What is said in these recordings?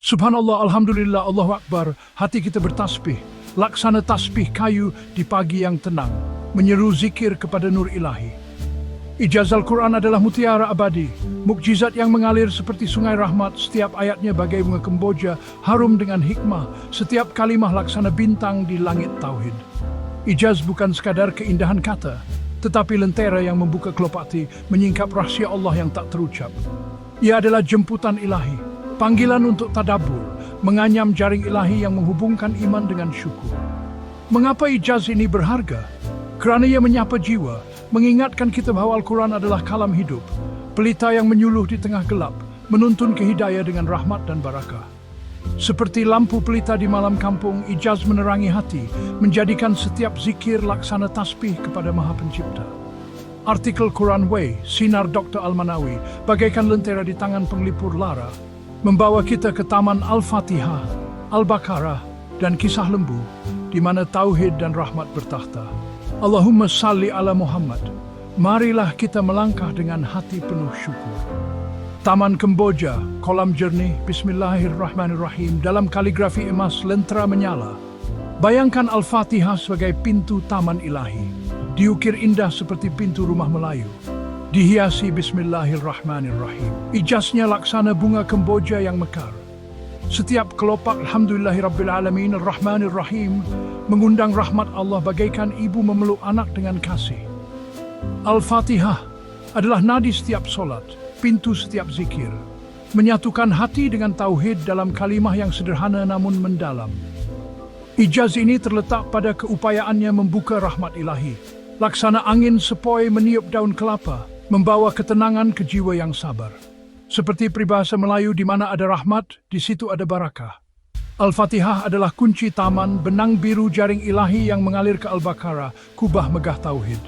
Subhanallah, Alhamdulillah, Allahu Akbar, hati kita bertasbih, laksana tasbih kayu di pagi yang tenang, menyeru zikir kepada nur ilahi. Ijaz Al-Quran adalah mutiara abadi, mukjizat yang mengalir seperti sungai rahmat, setiap ayatnya bagai bunga kemboja, harum dengan hikmah, setiap kalimah laksana bintang di langit tauhid. Ijaz bukan sekadar keindahan kata, tetapi lentera yang membuka kelopak hati, menyingkap rahsia Allah yang tak terucap. Ia adalah jemputan ilahi, panggilan untuk tadabbur, menganyam jaring ilahi yang menghubungkan iman dengan syukur. Mengapa ijaz ini berharga? Kerana ia menyapa jiwa, mengingatkan kita bahawa Al-Quran adalah kalam hidup, pelita yang menyuluh di tengah gelap, menuntun ke hidayah dengan rahmat dan barakah. Seperti lampu pelita di malam kampung, ijaz menerangi hati, menjadikan setiap zikir laksana tasbih kepada Maha Pencipta. Artikel Quran Way, sinar Dr. Al-Manawi, bagaikan lentera di tangan penglipur lara, membawa kita ke taman Al-Fatihah, Al-Baqarah, dan kisah lembu, di mana tauhid dan rahmat bertakhta. Allahumma salli ala Muhammad. Marilah kita melangkah dengan hati penuh syukur. Taman Kemboja, kolam jernih, Bismillahirrahmanirrahim, dalam kaligrafi emas lentera menyala. Bayangkan Al-Fatihah sebagai pintu taman ilahi, diukir indah seperti pintu rumah Melayu, dihiasi Bismillahirrahmanirrahim. Ijaznya laksana bunga kemboja yang mekar. Setiap kelopak Alhamdulillahirrabbilalamin Ar-Rahmanir-Rahim mengundang rahmat Allah bagaikan ibu memeluk anak dengan kasih. Al-Fatihah adalah nadi setiap solat, pintu setiap zikir, menyatukan hati dengan tauhid dalam kalimah yang sederhana namun mendalam. Ijaz ini terletak pada keupayaannya membuka rahmat ilahi, laksana angin sepoi meniup daun kelapa, membawa ketenangan ke jiwa yang sabar. Seperti peribahasa Melayu, di mana ada rahmat, di situ ada barakah. Al-Fatihah adalah kunci taman, benang biru jaring ilahi yang mengalir ke Al-Baqarah, kubah megah tauhid.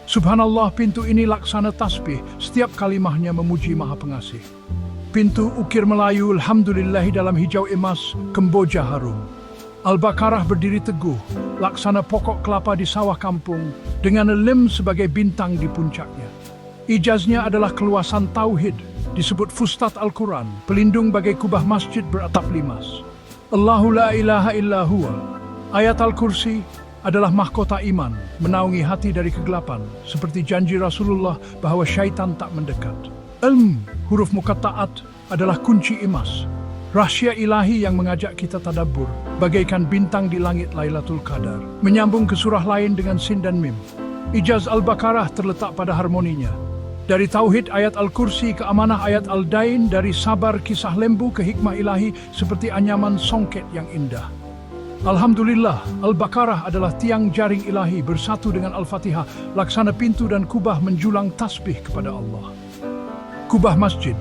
Subhanallah, pintu ini laksana tasbih, setiap kalimahnya memuji Maha Pengasih. Pintu ukir Melayu, Alhamdulillahi dalam hijau emas, kemboja harum. Al-Baqarah berdiri teguh, laksana pokok kelapa di sawah kampung, dengan lem sebagai bintang di puncaknya. Ijaznya adalah keluasan tauhid, disebut Fustat Al-Quran, pelindung bagai kubah masjid beratap limas. Allahu la ilaha illa huwa. Ayat Al-Kursi adalah mahkota iman, menaungi hati dari kegelapan, seperti janji Rasulullah bahawa syaitan tak mendekat. Huruf muqatta'at adalah kunci emas, rahsia ilahi yang mengajak kita tadabbur, bagaikan bintang di langit Lailatul Qadar. Menyambung ke surah lain dengan sin dan mim. Ijaz Al-Baqarah terletak pada harmoninya. Dari tauhid ayat Al-Kursi ke amanah ayat Al-Dain, dari sabar kisah lembu ke hikmah ilahi seperti anyaman songket yang indah. Alhamdulillah, Al-Baqarah adalah tiang jaring ilahi bersatu dengan Al-Fatihah, laksana pintu dan kubah menjulang tasbih kepada Allah. Kubah masjid,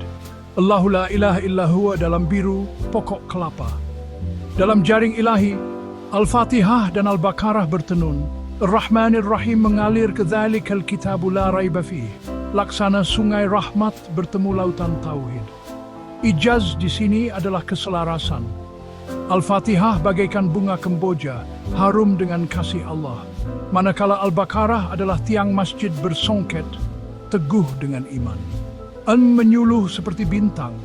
Allahu la ilaha illa huwa dalam biru, pokok kelapa. Dalam jaring ilahi, Al-Fatihah dan Al-Baqarah bertenun. Ar-Rahmanir-Rahim mengalir ke dzalikal kitabu la raiba fih, laksana sungai rahmat bertemu lautan tauhid. Ijaz di sini adalah keselarasan. Al-Fatihah bagaikan bunga kemboja, harum dengan kasih Allah. Manakala Al-Baqarah adalah tiang masjid bersongket, teguh dengan iman. Menyuluh seperti bintang,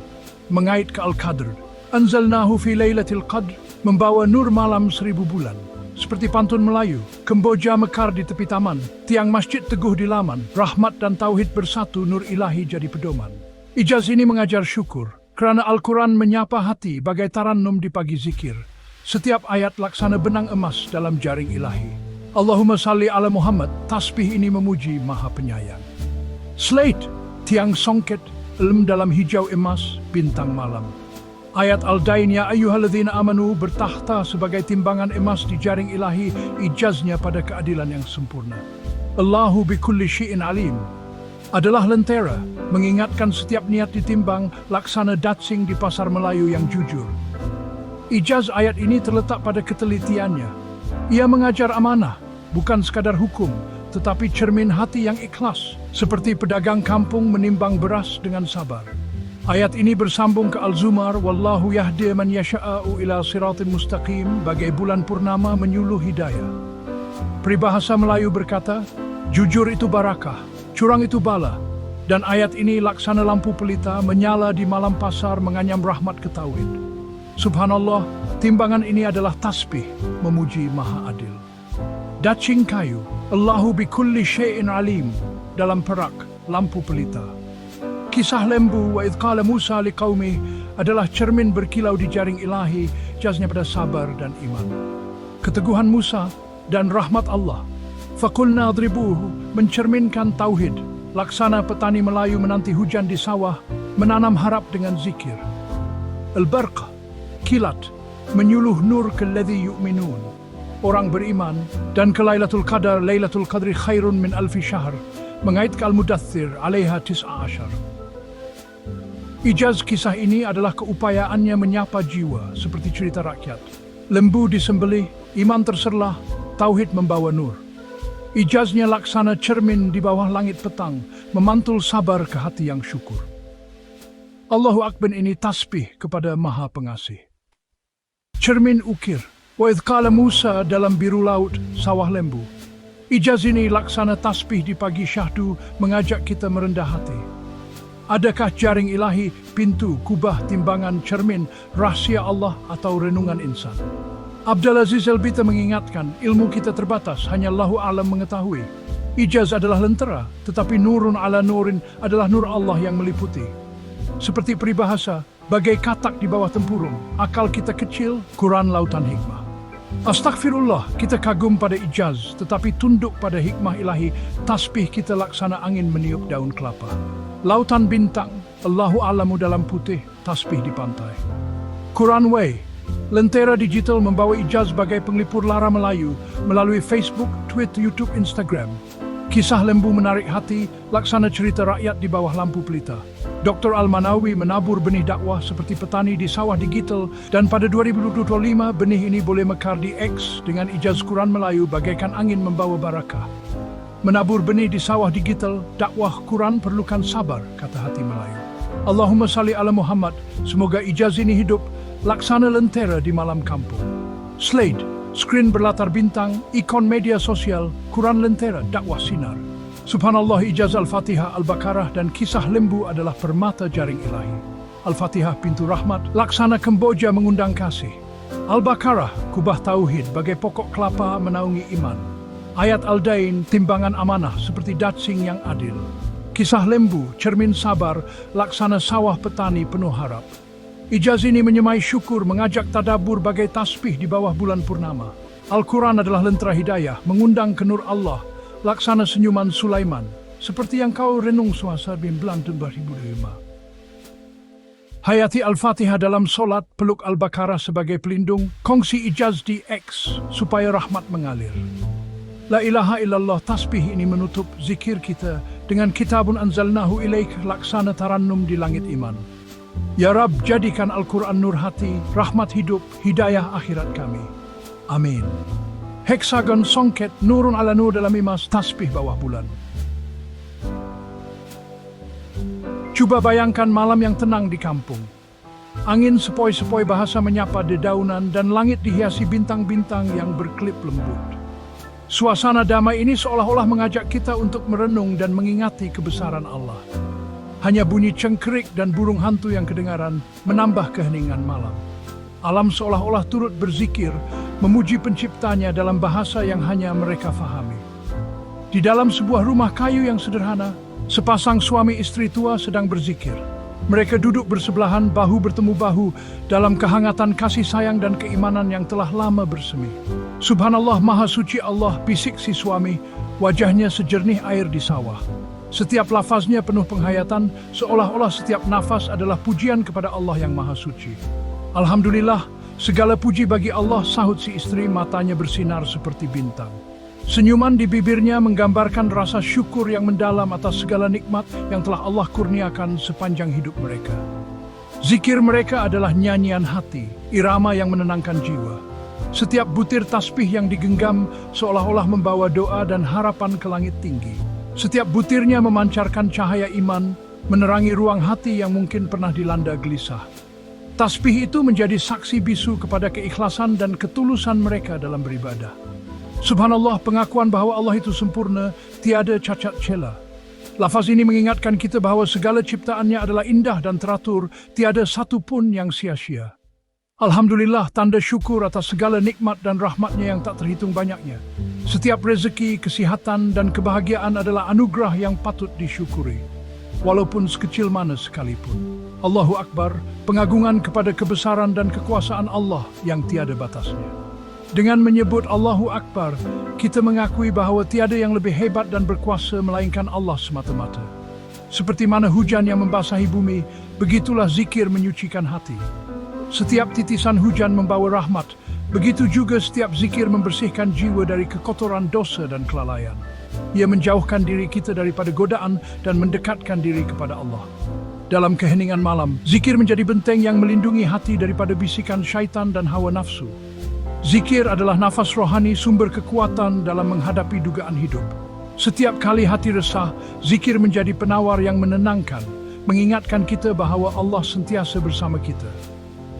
mengait ke Al-Qadr. Anzalnahu fi Lailatul Qadr, membawa nur malam 1000 bulan. Seperti pantun Melayu, kemboja mekar di tepi taman, tiang masjid teguh di laman, rahmat dan tauhid bersatu, nur ilahi jadi pedoman. Ijaz ini mengajar syukur, kerana Al-Quran menyapa hati bagai tarannum di pagi zikir. Setiap ayat laksana benang emas dalam jaring ilahi. Allahumma salli ala Muhammad, tasbih ini memuji Maha Penyayang. Slate, tiang songket, ilm dalam hijau emas, bintang malam. Ayat Al-Dain, ya ayyuhalladzina amanu, bertakhta sebagai timbangan emas di jaring ilahi, ijaznya pada keadilan yang sempurna. Allahu bikulli syai'in alim adalah lentera, mengingatkan setiap niat ditimbang, laksana datsing di pasar Melayu yang jujur. Ijaz ayat ini terletak pada ketelitiannya. Ia mengajar amanah, bukan sekadar hukum, tetapi cermin hati yang ikhlas, seperti pedagang kampung menimbang beras dengan sabar. Ayat ini bersambung ke Al-Zumar, wallahu yahdi man yasha'u ila siratin mustaqim, bagai bulan purnama menyuluh hidayah. Peribahasa Melayu berkata, jujur itu barakah, curang itu bala, dan ayat ini laksana lampu pelita menyala di malam pasar, menganyam rahmat ke tauhid. Subhanallah, timbangan ini adalah tasbih memuji Maha Adil. Dacing kayu, Allahu bikulli syai'in alim, dalam perak, lampu pelita. Kisah lembu wa idh qala Musa liqaumih adalah cermin berkilau di jaring ilahi, jaznya pada sabar dan iman. Keteguhan Musa dan rahmat Allah. Faqulna adribuhu mencerminkan tauhid, laksana petani Melayu menanti hujan di sawah, menanam harap dengan zikir. Al-barq, kilat, menyuluh nur ke ladzi yu'minun, orang beriman, dan ke Lailatul Qadar, Lailatul Qadri khairun min alfi syahr, mengait ke Al-Mudaththir, alaiha tis'a asyar. Ijaz kisah ini adalah keupayaannya menyapa jiwa, seperti cerita rakyat. Lembu disembelih, iman terserlah, tauhid membawa nur. Ijaznya laksana cermin di bawah langit petang, memantul sabar ke hati yang syukur. Allahu Akbar ini tasbih kepada Maha Pengasih. Cermin ukir, wa idh qala Musa dalam biru laut, sawah lembu. Ijaz ini laksana tasbih di pagi syahdu, mengajak kita merendah hati. Adakah jaring ilahi, pintu, kubah, timbangan, cermin, rahasia Allah atau renungan insan? Abdul Aziz Al-Bita mengingatkan, ilmu kita terbatas, hanya Allahu A'lam mengetahui. Ijaz adalah lentera, tetapi nurun ala nurin adalah nur Allah yang meliputi. Seperti peribahasa, bagai katak di bawah tempurung, akal kita kecil, Quran lautan hikmah. Astaghfirullah, kita kagum pada ijaz, tetapi tunduk pada hikmah ilahi, tasbih kita laksana angin meniup daun kelapa. Lautan bintang, Allahu A'lamu dalam putih, tasbih di pantai. Quran Way, lentera digital membawa ijaz sebagai penglipur lara Melayu melalui Facebook, Twitter, YouTube, Instagram. Kisah lembu menarik hati, laksana cerita rakyat di bawah lampu pelita. Dr. Al-Manawi menabur benih dakwah seperti petani di sawah digital, dan pada 2025 benih ini boleh mekar di X dengan ijaz Quran Melayu bagaikan angin membawa barakah. Menabur benih di sawah digital, dakwah Quran perlukan sabar, kata hati Melayu. Allahumma salli ala Muhammad, semoga ijaz ini hidup, laksana lentera di malam kampung. Slade, skrin berlatar bintang, ikon media sosial, Quran lentera, dakwah sinar. Subhanallah, ijaz Al-Fatihah, Al-Baqarah, dan kisah lembu adalah permata jaring ilahi. Al-Fatihah, pintu rahmat, laksana Kemboja mengundang kasih. Al-Baqarah, kubah tauhid, bagai pokok kelapa menaungi iman. Ayat Al-Dain, timbangan amanah, seperti datsing yang adil. Kisah lembu, cermin sabar, laksana sawah petani penuh harap. Ijaz ini menyemai syukur, mengajak tadabur bagai tasbih di bawah bulan purnama. Al-Quran adalah lentera hidayah, mengundang ke nur Allah, laksana senyuman Sulaiman, seperti yang kau renung suasana bimblang 2005. Hayati Al-Fatihah dalam solat, peluk Al-Baqarah sebagai pelindung, kongsi ijaz di X supaya rahmat mengalir. La ilaha illallah, tasbih ini menutup zikir kita dengan kitabun anzalnahu ilaik, laksana tarannum di langit iman. Ya Rab, jadikan Al-Quran nur hati, rahmat hidup, hidayah akhirat kami. Amin. Heksagon songket, nurun ala nur dalam imas, tasbih bawah bulan. Coba bayangkan malam yang tenang di kampung. Angin sepoi-sepoi bahasa menyapa dedaunan dan langit dihiasi bintang-bintang yang berkelip lembut. Suasana damai ini seolah-olah mengajak kita untuk merenung dan mengingati kebesaran Allah. Hanya bunyi cengkerik dan burung hantu yang kedengaran menambah keheningan malam. Alam seolah-olah turut berzikir, memuji penciptanya dalam bahasa yang hanya mereka fahami. Di dalam sebuah rumah kayu yang sederhana, sepasang suami istri tua sedang berzikir. Mereka duduk bersebelahan, bahu bertemu bahu, dalam kehangatan kasih sayang dan keimanan yang telah lama bersemi. Subhanallah, Maha Suci Allah, bisik si suami, wajahnya sejernih air di sawah. Setiap lafaznya penuh penghayatan, seolah-olah setiap nafas adalah pujian kepada Allah yang Maha Suci. Alhamdulillah, segala puji bagi Allah, sahut si istri, matanya bersinar seperti bintang. Senyuman di bibirnya menggambarkan rasa syukur yang mendalam atas segala nikmat yang telah Allah kurniakan sepanjang hidup mereka. Zikir mereka adalah nyanyian hati, irama yang menenangkan jiwa. Setiap butir tasbih yang digenggam seolah-olah membawa doa dan harapan ke langit tinggi. Setiap butirnya memancarkan cahaya iman, menerangi ruang hati yang mungkin pernah dilanda gelisah. Tasbih itu menjadi saksi bisu kepada keikhlasan dan ketulusan mereka dalam beribadah. Subhanallah, pengakuan bahwa Allah itu sempurna, tiada cacat cela. Lafaz ini mengingatkan kita bahwa segala ciptaannya adalah indah dan teratur, tiada satu pun yang sia-sia. Alhamdulillah, tanda syukur atas segala nikmat dan rahmatnya yang tak terhitung banyaknya. Setiap rezeki, kesihatan dan kebahagiaan adalah anugerah yang patut disyukuri, walaupun sekecil mana sekalipun. Allahu Akbar, pengagungan kepada kebesaran dan kekuasaan Allah yang tiada batasnya. Dengan menyebut Allahu Akbar, kita mengakui bahawa tiada yang lebih hebat dan berkuasa melainkan Allah semata-mata. Seperti mana hujan yang membasahi bumi, begitulah zikir menyucikan hati. Setiap titisan hujan membawa rahmat, begitu juga setiap zikir membersihkan jiwa dari kekotoran dosa dan kelalaian. Ia menjauhkan diri kita daripada godaan dan mendekatkan diri kepada Allah. Dalam keheningan malam, zikir menjadi benteng yang melindungi hati daripada bisikan syaitan dan hawa nafsu. Zikir adalah nafas rohani, sumber kekuatan dalam menghadapi dugaan hidup. Setiap kali hati resah, zikir menjadi penawar yang menenangkan, mengingatkan kita bahawa Allah sentiasa bersama kita.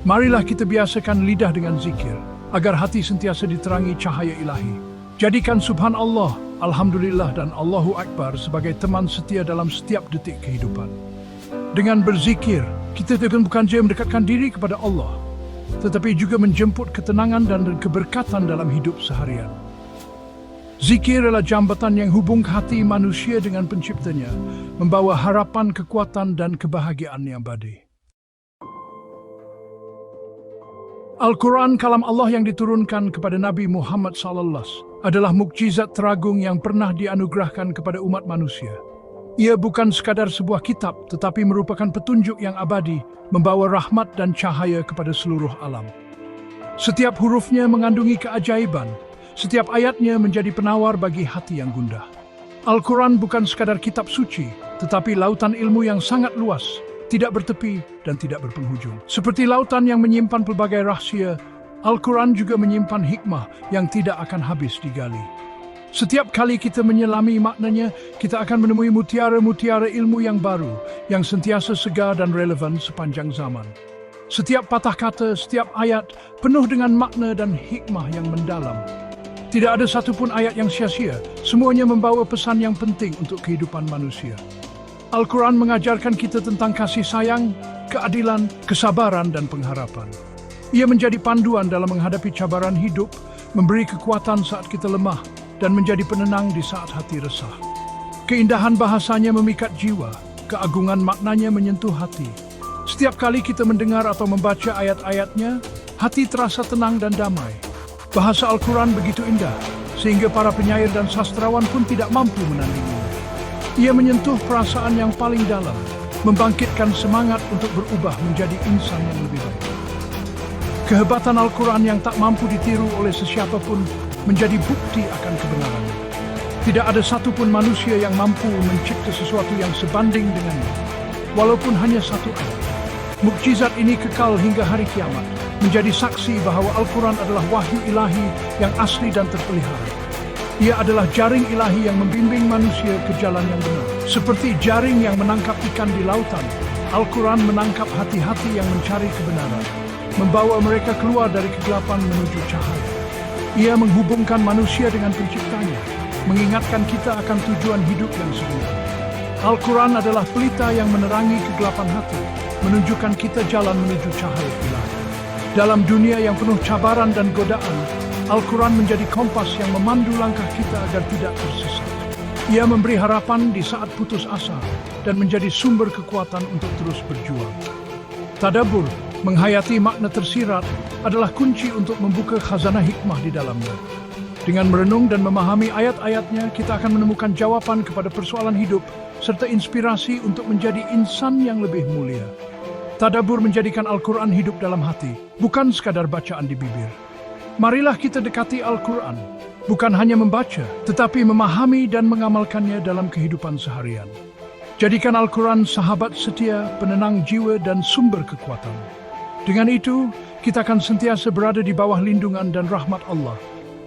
Marilah kita biasakan lidah dengan zikir, agar hati sentiasa diterangi cahaya ilahi. Jadikan subhanallah, alhamdulillah dan Allahu Akbar sebagai teman setia dalam setiap detik kehidupan. Dengan berzikir, kita bukan saja mendekatkan diri kepada Allah, tetapi juga menjemput ketenangan dan keberkatan dalam hidup seharian. Zikir adalah jambatan yang hubung hati manusia dengan penciptanya, membawa harapan, kekuatan dan kebahagiaan yang abadi. Al-Quran, kalam Allah yang diturunkan kepada Nabi Muhammad SAW, adalah mukjizat teragung yang pernah dianugerahkan kepada umat manusia. Ia bukan sekadar sebuah kitab, tetapi merupakan petunjuk yang abadi, membawa rahmat dan cahaya kepada seluruh alam. Setiap hurufnya mengandungi keajaiban, setiap ayatnya menjadi penawar bagi hati yang gundah. Al-Quran bukan sekadar kitab suci, tetapi lautan ilmu yang sangat luas, tidak bertepi dan tidak berpenghujung. Seperti lautan yang menyimpan pelbagai rahsia, Al-Quran juga menyimpan hikmah yang tidak akan habis digali. Setiap kali kita menyelami maknanya, kita akan menemui mutiara-mutiara ilmu yang baru, yang sentiasa segar dan relevan sepanjang zaman. Setiap patah kata, setiap ayat, penuh dengan makna dan hikmah yang mendalam. Tidak ada satupun ayat yang sia-sia, semuanya membawa pesan yang penting untuk kehidupan manusia. Al-Quran mengajarkan kita tentang kasih sayang, keadilan, kesabaran, dan pengharapan. Ia menjadi panduan dalam menghadapi cabaran hidup, memberi kekuatan saat kita lemah, dan menjadi penenang di saat hati resah. Keindahan bahasanya memikat jiwa, keagungan maknanya menyentuh hati. Setiap kali kita mendengar atau membaca ayat-ayatnya, hati terasa tenang dan damai. Bahasa Al-Quran begitu indah, sehingga para penyair dan sastrawan pun tidak mampu menandinginya. Ia menyentuh perasaan yang paling dalam, membangkitkan semangat untuk berubah menjadi insan yang lebih baik. Kehebatan Al-Quran yang tak mampu ditiru oleh sesiapa pun menjadi bukti akan kebenarannya. Tidak ada satupun manusia yang mampu mencipta sesuatu yang sebanding dengannya, walaupun hanya satu ayat. Mukjizat ini kekal hingga hari kiamat, menjadi saksi bahawa Al-Quran adalah wahyu ilahi yang asli dan terpelihara. Ia adalah jaring ilahi yang membimbing manusia ke jalan yang benar. Seperti jaring yang menangkap ikan di lautan, Al-Quran menangkap hati-hati yang mencari kebenaran, membawa mereka keluar dari kegelapan menuju cahaya. Ia menghubungkan manusia dengan penciptanya, mengingatkan kita akan tujuan hidup yang sebenarnya. Al-Quran adalah pelita yang menerangi kegelapan hati, menunjukkan kita jalan menuju cahaya ilahi. Dalam dunia yang penuh cabaran dan godaan, Al-Quran menjadi kompas yang memandu langkah kita agar tidak tersesat. Ia memberi harapan di saat putus asa dan menjadi sumber kekuatan untuk terus berjuang. Tadabbur, menghayati makna tersirat, adalah kunci untuk membuka khazanah hikmah di dalamnya. Dengan merenung dan memahami ayat-ayatnya, kita akan menemukan jawaban kepada persoalan hidup serta inspirasi untuk menjadi insan yang lebih mulia. Tadabbur menjadikan Al-Quran hidup dalam hati, bukan sekadar bacaan di bibir. Marilah kita dekati Al-Quran, bukan hanya membaca, tetapi memahami dan mengamalkannya dalam kehidupan seharian. Jadikan Al-Quran sahabat setia, penenang jiwa dan sumber kekuatan. Dengan itu, kita akan sentiasa berada di bawah lindungan dan rahmat Allah,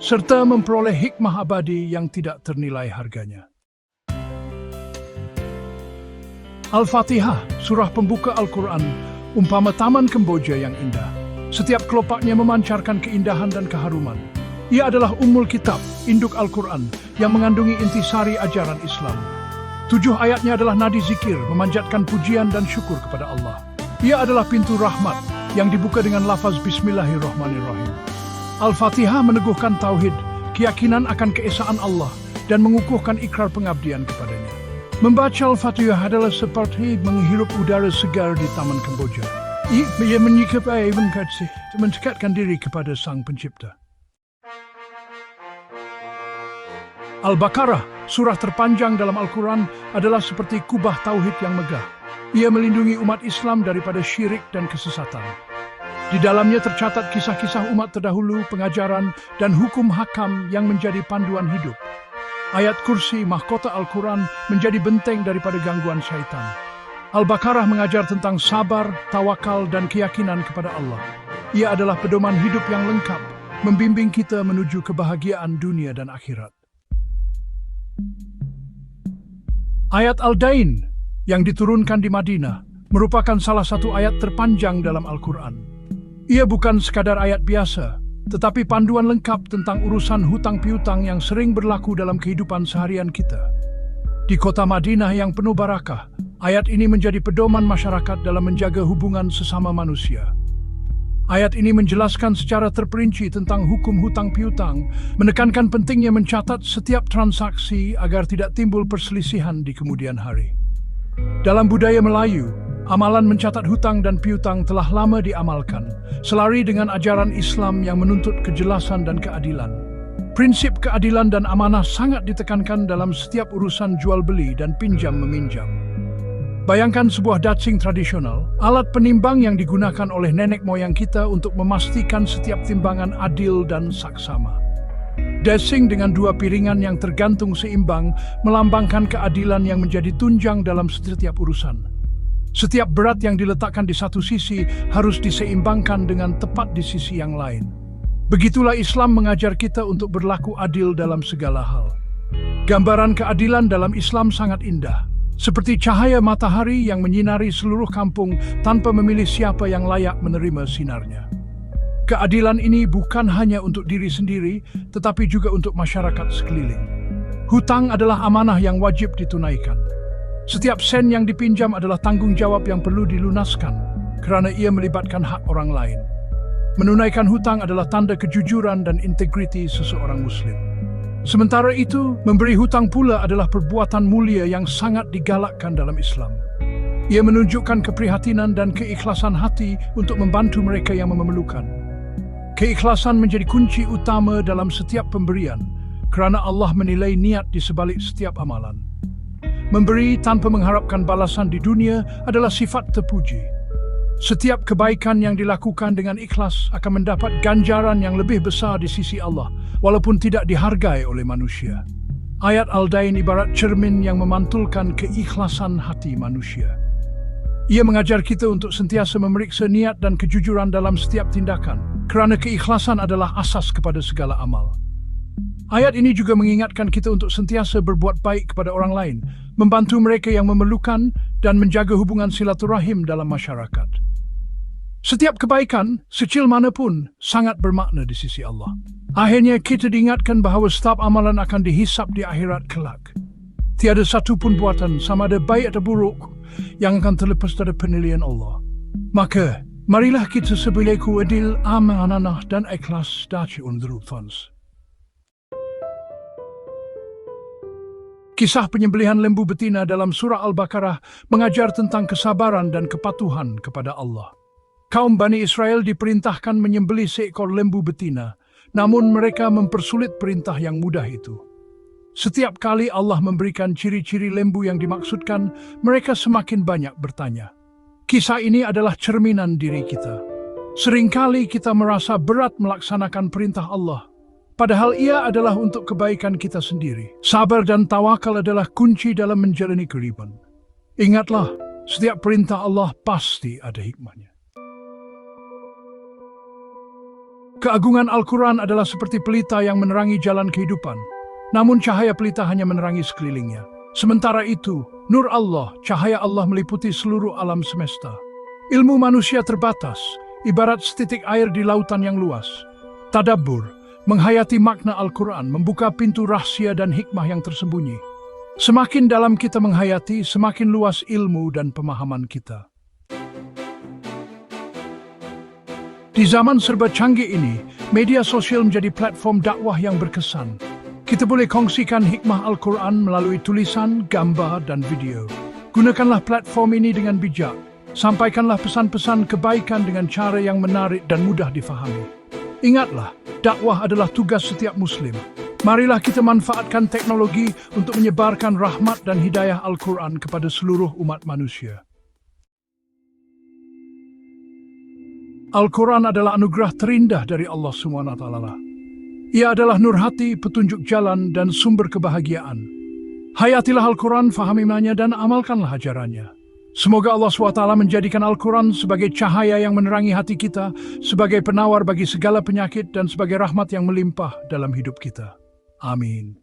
serta memperoleh hikmah abadi yang tidak ternilai harganya. Al-Fatihah, surah pembuka Al-Quran, umpama taman Kemboja yang indah. Setiap kelopaknya memancarkan keindahan dan keharuman. Ia adalah Ummul Kitab, induk Al-Quran, yang mengandungi intisari ajaran Islam. 7 ayatnya adalah nadi zikir, memanjatkan pujian dan syukur kepada Allah. Ia adalah pintu rahmat, yang dibuka dengan lafaz Bismillahirrahmanirrahim. Al-Fatihah meneguhkan tauhid, keyakinan akan keesaan Allah, dan mengukuhkan ikrar pengabdian kepadanya. Membaca Al-Fatihah adalah seperti menghirup udara segar di Taman Kamboja. Ia menyikapi mendekatkan diri kepada Sang Pencipta. Al-Baqarah, surah terpanjang dalam Al-Quran, adalah seperti kubah tauhid yang megah. Ia melindungi umat Islam daripada syirik dan kesesatan. Di dalamnya tercatat kisah-kisah umat terdahulu, pengajaran, dan hukum hakam yang menjadi panduan hidup. Ayat kursi mahkota Al-Quran menjadi benteng daripada gangguan syaitan. Al-Baqarah mengajar tentang sabar, tawakal, dan keyakinan kepada Allah. Ia adalah pedoman hidup yang lengkap, membimbing kita menuju kebahagiaan dunia dan akhirat. Ayat Al-Dain yang diturunkan di Madinah merupakan salah satu ayat terpanjang dalam Al-Quran. Ia bukan sekadar ayat biasa, tetapi panduan lengkap tentang urusan hutang piutang yang sering berlaku dalam kehidupan seharian kita. Di kota Madinah yang penuh barakah, ayat ini menjadi pedoman masyarakat dalam menjaga hubungan sesama manusia. Ayat ini menjelaskan secara terperinci tentang hukum hutang piutang, menekankan pentingnya mencatat setiap transaksi agar tidak timbul perselisihan di kemudian hari. Dalam budaya Melayu, amalan mencatat hutang dan piutang telah lama diamalkan, selari dengan ajaran Islam yang menuntut kejelasan dan keadilan. Prinsip keadilan dan amanah sangat ditekankan dalam setiap urusan jual-beli dan pinjam-meminjam. Bayangkan sebuah dacing tradisional, alat penimbang yang digunakan oleh nenek moyang kita untuk memastikan setiap timbangan adil dan saksama. Dacing dengan dua piringan yang tergantung seimbang melambangkan keadilan yang menjadi tunjang dalam setiap urusan. Setiap berat yang diletakkan di satu sisi harus diseimbangkan dengan tepat di sisi yang lain. Begitulah Islam mengajar kita untuk berlaku adil dalam segala hal. Gambaran keadilan dalam Islam sangat indah. Seperti cahaya matahari yang menyinari seluruh kampung tanpa memilih siapa yang layak menerima sinarnya. Keadilan ini bukan hanya untuk diri sendiri, tetapi juga untuk masyarakat sekeliling. Hutang adalah amanah yang wajib ditunaikan. Setiap sen yang dipinjam adalah tanggung jawab yang perlu dilunaskan, kerana ia melibatkan hak orang lain. Menunaikan hutang adalah tanda kejujuran dan integriti seseorang Muslim. Sementara itu, memberi hutang pula adalah perbuatan mulia yang sangat digalakkan dalam Islam. Ia menunjukkan keprihatinan dan keikhlasan hati untuk membantu mereka yang memerlukan. Keikhlasan menjadi kunci utama dalam setiap pemberian, kerana Allah menilai niat di sebalik setiap amalan. Memberi tanpa mengharapkan balasan di dunia adalah sifat terpuji. Setiap kebaikan yang dilakukan dengan ikhlas akan mendapat ganjaran yang lebih besar di sisi Allah, walaupun tidak dihargai oleh manusia. Ayat Al-Dain ibarat cermin yang memantulkan keikhlasan hati manusia. Ia mengajar kita untuk sentiasa memeriksa niat dan kejujuran dalam setiap tindakan, kerana keikhlasan adalah asas kepada segala amal. Ayat ini juga mengingatkan kita untuk sentiasa berbuat baik kepada orang lain, membantu mereka yang memerlukan, dan menjaga hubungan silaturahim dalam masyarakat. Setiap kebaikan, sekecil manapun, sangat bermakna di sisi Allah. Akhirnya kita diingatkan bahawa setiap amalan akan dihisap di akhirat kelak. Tiada satu pun buatan, sama ada baik atau buruk, yang akan terlepas dari penilaian Allah. Maka, marilah kita sebilaku adil, amanah dan ikhlas daci untuk fans. Kisah penyembelihan lembu betina dalam surah Al-Baqarah mengajar tentang kesabaran dan kepatuhan kepada Allah. Kaum Bani Israel diperintahkan menyembelih seekor lembu betina, namun mereka mempersulit perintah yang mudah itu. Setiap kali Allah memberikan ciri-ciri lembu yang dimaksudkan, mereka semakin banyak bertanya. Kisah ini adalah cerminan diri kita. Seringkali kita merasa berat melaksanakan perintah Allah, padahal ia adalah untuk kebaikan kita sendiri. Sabar dan tawakal adalah kunci dalam menjalani kehidupan. Ingatlah, setiap perintah Allah pasti ada hikmahnya. Keagungan Al-Quran adalah seperti pelita yang menerangi jalan kehidupan, namun cahaya pelita hanya menerangi sekelilingnya. Sementara itu, nur Allah, cahaya Allah meliputi seluruh alam semesta. Ilmu manusia terbatas, ibarat setitik air di lautan yang luas. Tadabbur, menghayati makna Al-Quran, membuka pintu rahsia dan hikmah yang tersembunyi. Semakin dalam kita menghayati, semakin luas ilmu dan pemahaman kita. Di zaman serba canggih ini, media sosial menjadi platform dakwah yang berkesan. Kita boleh kongsikan hikmah Al-Quran melalui tulisan, gambar, dan video. Gunakanlah platform ini dengan bijak. Sampaikanlah pesan-pesan kebaikan dengan cara yang menarik dan mudah difahami. Ingatlah, dakwah adalah tugas setiap Muslim. Marilah kita manfaatkan teknologi untuk menyebarkan rahmat dan hidayah Al-Quran kepada seluruh umat manusia. Al-Quran adalah anugerah terindah dari Allah SWT. Ia adalah nur hati, petunjuk jalan, dan sumber kebahagiaan. Hayatilah Al-Quran, fahami maknanya, dan amalkanlah ajarannya. Semoga Allah SWT menjadikan Al-Quran sebagai cahaya yang menerangi hati kita, sebagai penawar bagi segala penyakit, dan sebagai rahmat yang melimpah dalam hidup kita. Amin.